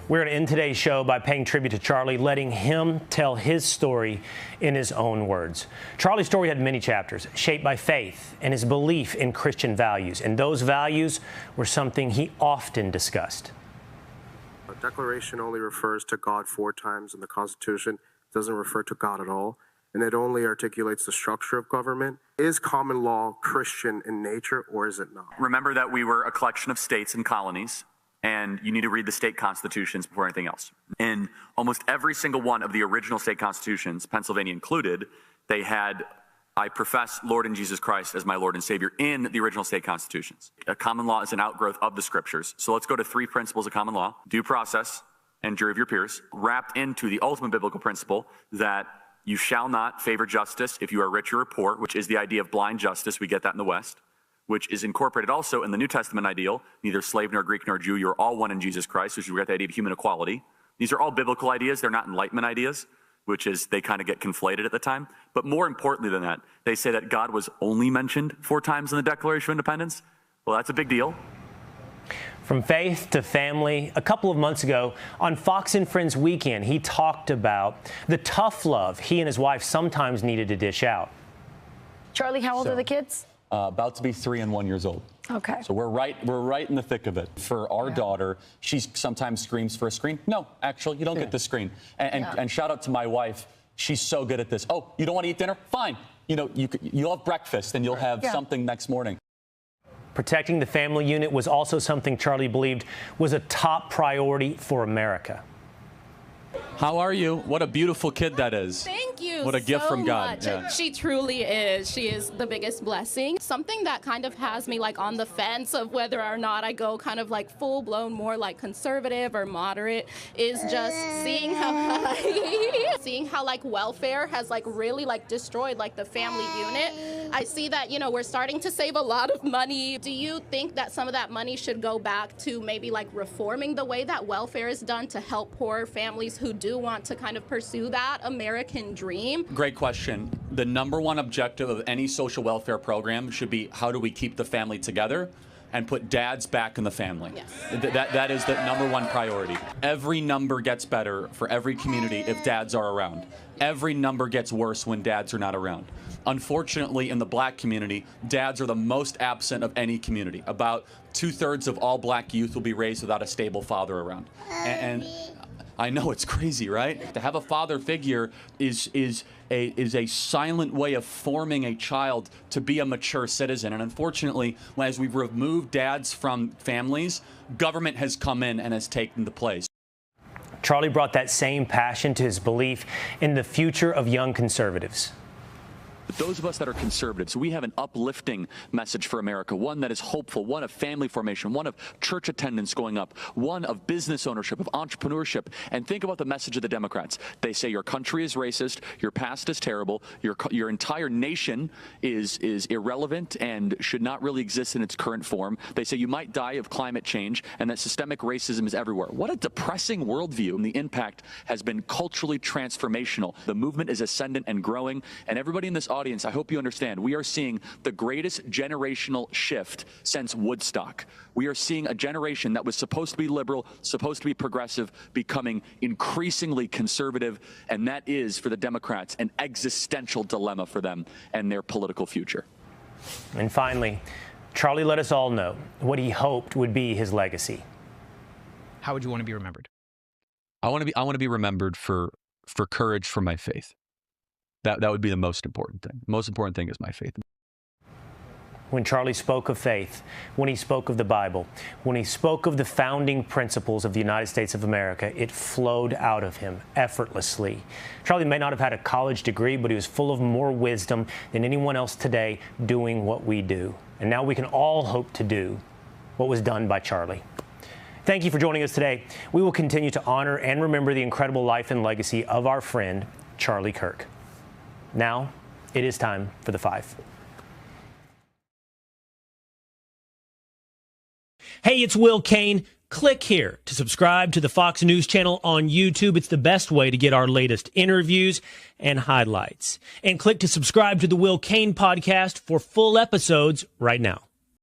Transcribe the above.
We're going to end today's show by paying tribute to Charlie, letting him tell his story in his own words. Charlie's story had many chapters, shaped by faith and his belief in Christian values. And those values were something he often discussed. The Declaration only refers to God 4 times in the Constitution. It doesn't refer to God at all. And it only articulates the structure of government. Is common law Christian in nature, or is it not? Remember that we were a collection of states and colonies, and you need to read the state constitutions before anything else. In almost every single one of the original state constitutions, Pennsylvania included, they had, I profess Lord and Jesus Christ as my Lord and Savior in the original state constitutions. A common law is an outgrowth of the scriptures. So let's go to 3 principles of common law: due process and jury of your peers, wrapped into the ultimate biblical principle that you shall not favor justice if you are rich or poor, which is the idea of blind justice. We get that in the West, which is incorporated also in the New Testament ideal: neither slave nor Greek nor Jew, you're all one in Jesus Christ, which we get the idea of human equality. These are all biblical ideas. They're not Enlightenment ideas, which is they kind of get conflated at the time. But more importantly than that, they say that God was only mentioned 4 times in the Declaration of Independence. Well, that's a big deal. From faith to family, a couple of months ago on Fox and Friends Weekend, he talked about the tough love he and his wife sometimes needed to dish out. Charlie, how old are the kids? About to be 3 and 1 years old. Okay. So we're right in the thick of it. For our daughter, she sometimes screams for a screen. No, actually, you don't get the screen. And shout out to my wife. She's so good at this. Oh, you don't want to eat dinner? Fine. You know, you'll have breakfast and you'll have something next morning. Protecting the family unit was also something Charlie believed was a top priority for America. How are you? What a beautiful kid that is. Thank you. What a gift from God. Yeah. She truly is. She is the biggest blessing. Something that kind of has me like on the fence of whether or not I go kind of like full blown more like conservative or moderate is just seeing how like welfare has like really like destroyed like the family unit. I see that, you know, we're starting to save a lot of money. Do you think that some of that money should go back to maybe like reforming the way that welfare is done to help poor families who do want to kind of pursue that American dream? Great question. The number one objective of any social welfare program should be, how do we keep the family together and put dads back in the family? Yes. That is the number one priority. Every number gets better for every community if dads are around. Every number gets worse when dads are not around. Unfortunately, in the black community, dads are the most absent of any community. About 2/3 of all black youth will be raised without a stable father around. And I know, it's crazy, right? To have a father figure is a silent way of forming a child to be a mature citizen. And unfortunately, as we've removed dads from families, government has come in and has taken the place. Charlie brought that same passion to his belief in the future of young conservatives. Those of us that are conservatives, we have an uplifting message for America, one that is hopeful, one of family formation, one of church attendance going up, one of business ownership, of entrepreneurship. And think about the message of the Democrats. They say your country is racist, your past is terrible, your entire nation is irrelevant and should not really exist in its current form. They say you might die of climate change and that systemic racism is everywhere. What a depressing worldview. And the impact has been culturally transformational. The movement is ascendant and growing, and everybody in this audience, I hope you understand, we are seeing the greatest generational shift since Woodstock. We are seeing a generation that was supposed to be liberal, supposed to be progressive, becoming increasingly conservative, and that is, for the Democrats, an existential dilemma for them and their political future. And finally, Charlie let us all know what he hoped would be his legacy. How would you want to be remembered? I want to be remembered for courage for my faith. That would be the most important thing. The most important thing is my faith. When Charlie spoke of faith, when he spoke of the Bible, when he spoke of the founding principles of the United States of America, it flowed out of him effortlessly. Charlie may not have had a college degree, but he was full of more wisdom than anyone else today doing what we do. And now we can all hope to do what was done by Charlie. Thank you for joining us today. We will continue to honor and remember the incredible life and legacy of our friend, Charlie Kirk. Now, it is time for the 5. Hey, it's Will Kane. Click here to subscribe to the Fox News channel on YouTube. It's the best way to get our latest interviews and highlights. And click to subscribe to the Will Kane podcast for full episodes right now.